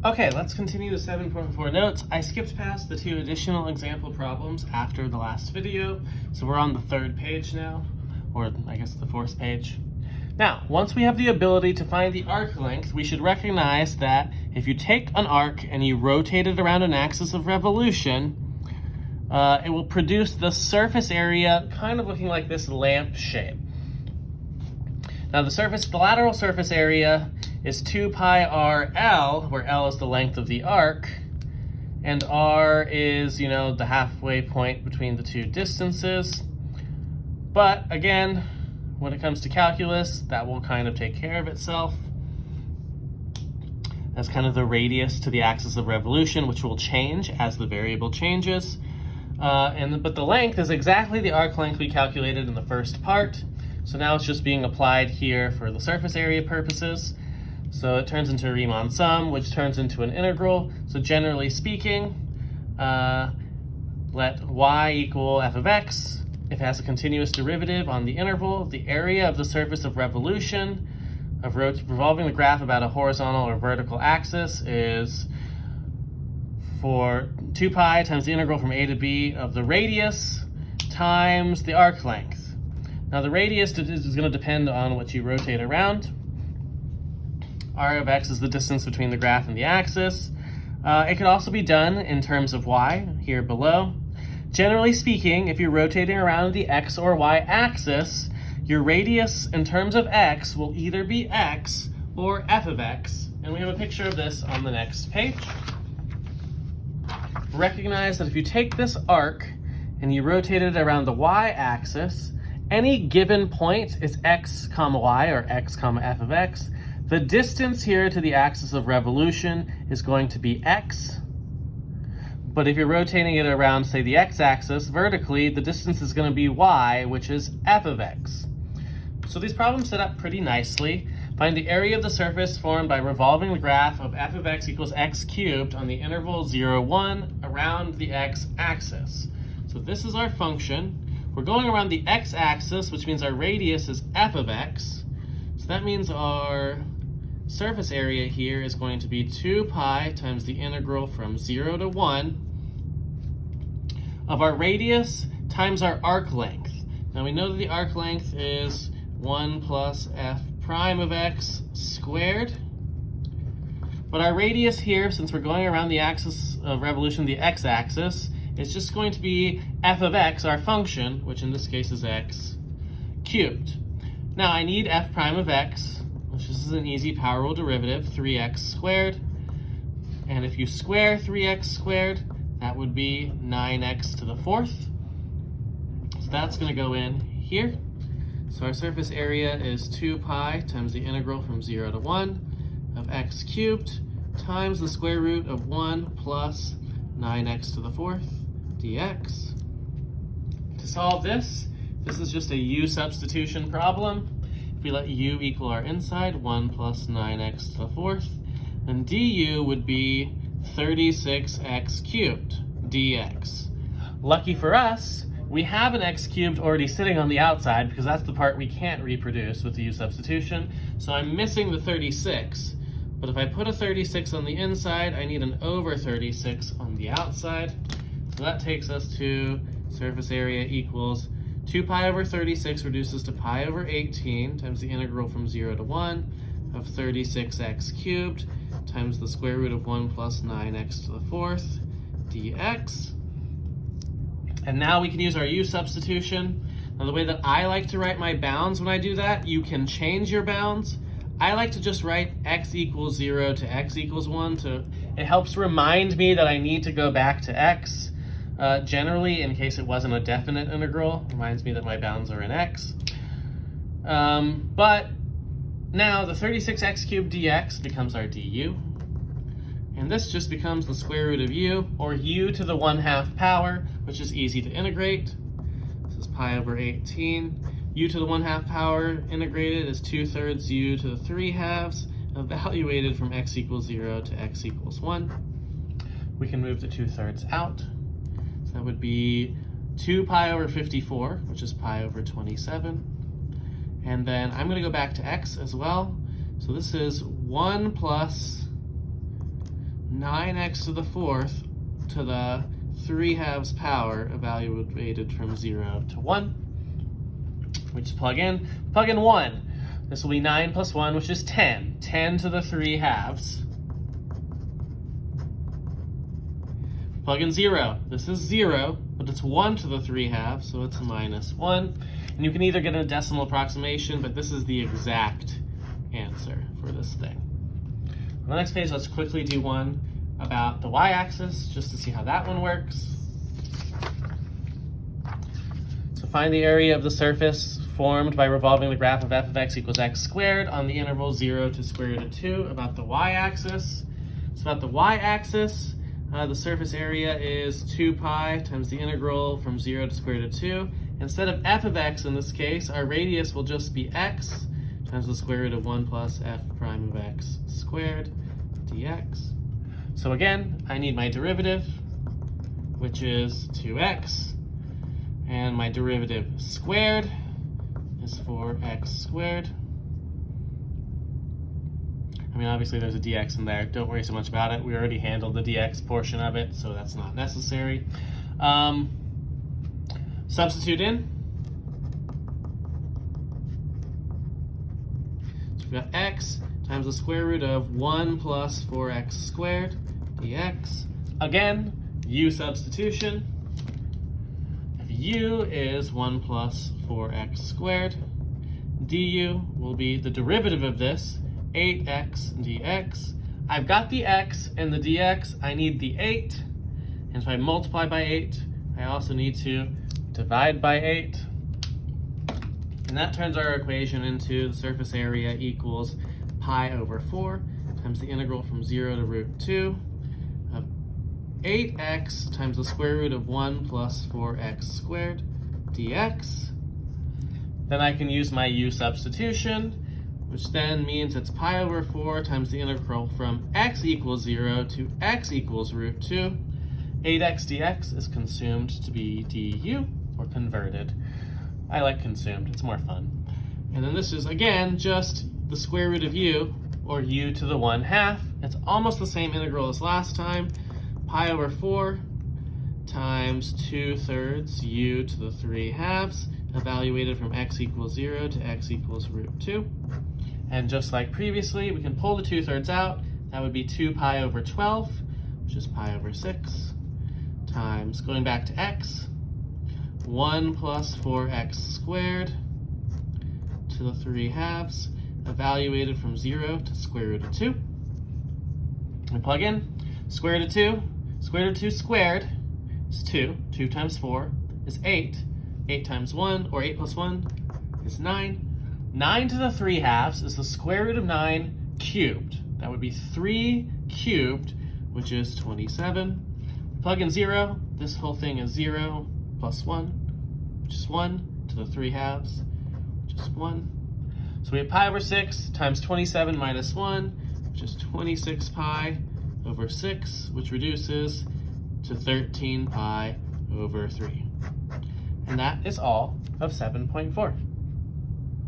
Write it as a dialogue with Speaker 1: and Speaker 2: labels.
Speaker 1: Okay, let's continue the 7.4 notes. I skipped past the 2 additional example problems after the last video, so we're on the 3rd page now, or I guess the 4th page. Now, once we have the ability to find the arc length, we should recognize that if you take an arc and you rotate it around an axis of revolution, it will produce the surface area kind of looking like this lamp shape. Now the lateral surface area is 2 pi RL, where L is the length of the arc, and R is, the halfway point between the 2 distances. But again, when it comes to calculus, that will kind of take care of itself. That's kind of the radius to the axis of revolution, which will change as the variable changes. But the length is exactly the arc length we calculated in the first part. So now it's just being applied here for the surface area purposes. So it turns into a Riemann sum, which turns into an integral. So generally speaking, let y equal f of x. If it has a continuous derivative on the interval, the area of the surface of revolution of revolving the graph about a horizontal or vertical axis is for 2 pi times the integral from a to b of the radius times the arc length. Now the radius is going to depend on what you rotate around. R of x is the distance between the graph and the axis. It could also be done in terms of y, here below. Generally speaking, if you're rotating around the x or y axis, your radius in terms of x will either be x or f of x. And we have a picture of this on the next page. Recognize that if you take this arc and you rotate it around the y-axis, any given point is x comma y or x comma f of x. The distance here to the axis of revolution is going to be x. But if you're rotating it around, say, the x-axis vertically, the distance is going to be y, which is f of x. So these problems set up pretty nicely. Find the area of the surface formed by revolving the graph of f of x equals x cubed on the interval 0, 1 around the x-axis. So this is our function. We're going around the x-axis, which means our radius is f of x. So that means our surface area here is going to be 2 pi times the integral from 0 to 1 of our radius times our arc length. Now we know that the arc length is 1 plus f prime of x squared. But our radius here, since we're going around the axis of revolution, the x-axis, is just going to be f of x, our function, which in this case is x cubed. Now I need f prime of x, which is an easy power rule derivative, 3x squared. And if you square 3x squared, that would be 9x to the 4th. So that's going to go in here. So our surface area is 2 pi times the integral from 0 to 1 of x cubed times the square root of 1 plus 9x to the 4th dx. To solve this, this is just a u substitution problem. If we let u equal our inside, 1 plus 9x to the 4th, then du would be 36x cubed dx. Lucky for us, we have an x cubed already sitting on the outside because that's the part we can't reproduce with the u substitution. So I'm missing the 36. But if I put a 36 on the inside, I need an over 36 on the outside. So that takes us to surface area equals 2 pi over 36 reduces to pi over 18 times the integral from 0 to 1 of 36x cubed times the square root of 1 plus 9x to the 4th dx. And now we can use our u substitution. Now the way that I like to write my bounds when I do that, you can change your bounds. I like to just write x equals 0 to x equals 1. It helps remind me that I need to go back to x. Generally, in case it wasn't a definite integral, reminds me that my bounds are in x. But now the 36x cubed dx becomes our du. And this just becomes the square root of u, or u to the 1/2 power, which is easy to integrate. This is pi over 18. U to the 1/2 power integrated is 2/3 u to the 3/2, evaluated from x equals 0 to x equals 1. We can move the 2/3 out. So that would be 2 pi over 54, which is pi over 27. And then I'm going to go back to x as well. So this is 1 plus 9x to the 4th to the 3/2 power evaluated from 0 to 1. We just plug in 1. This will be 9 plus 1, which is 10. 10 to the 3/2. Plug in 0. This is 0, but it's 1 to the 3/2, so it's minus 1. And you can either get a decimal approximation, but this is the exact answer for this thing. On the next page, let's quickly do one about the y-axis, just to see how that one works. So find the area of the surface formed by revolving the graph of f of x equals x squared on the interval 0 to square root of 2 about the y-axis. So about the y-axis, the surface area is 2 pi times the integral from 0 to square root of 2. Instead of f of x in this case, our radius will just be x times the square root of 1 plus f prime of x squared dx. So again, I need my derivative, which is 2x, and my derivative squared is 4x squared. I mean, obviously there's a dx in there. Don't worry so much about it. We already handled the dx portion of it, so that's not necessary. Substitute in. So we've got x times the square root of 1 plus 4x squared dx. Again, u substitution. If u is 1 plus 4x squared, du will be the derivative of this, 8x dx. I've got the x and the dx. I need the 8. And if I multiply by 8, I also need to divide by 8. And that turns our equation into the surface area equals pi over 4 times the integral from 0 to root 2 of 8x times the square root of 1 plus 4x squared dx. Then I can use my u substitution, which then means it's pi over 4 times the integral from x equals 0 to x equals root 2. 8x dx is consumed to be du, or converted. I like consumed, it's more fun. And then this is, again, just the square root of u, or u to the 1/2. It's almost the same integral as last time. Pi over 4 times 2/3 u to the 3/2, evaluated from x equals 0 to x equals root 2. And just like previously, we can pull the 2/3 out. That would be 2 pi over 12, which is pi over 6, times, going back to x, 1 plus 4x squared to the 3/2, evaluated from 0 to square root of 2. We plug in square root of 2. Square root of 2 squared is 2. 2 times 4 is 8. 8 times 1, or 8 plus 1, is 9. 9 to the 3/2 is the square root of 9 cubed. That would be 3 cubed, which is 27. Plug in 0. This whole thing is 0 plus 1, which is 1 to the 3/2, which is 1. So we have pi over 6 times 27 minus 1, which is 26 pi over 6, which reduces to 13 pi over 3. And that is all of 7.4.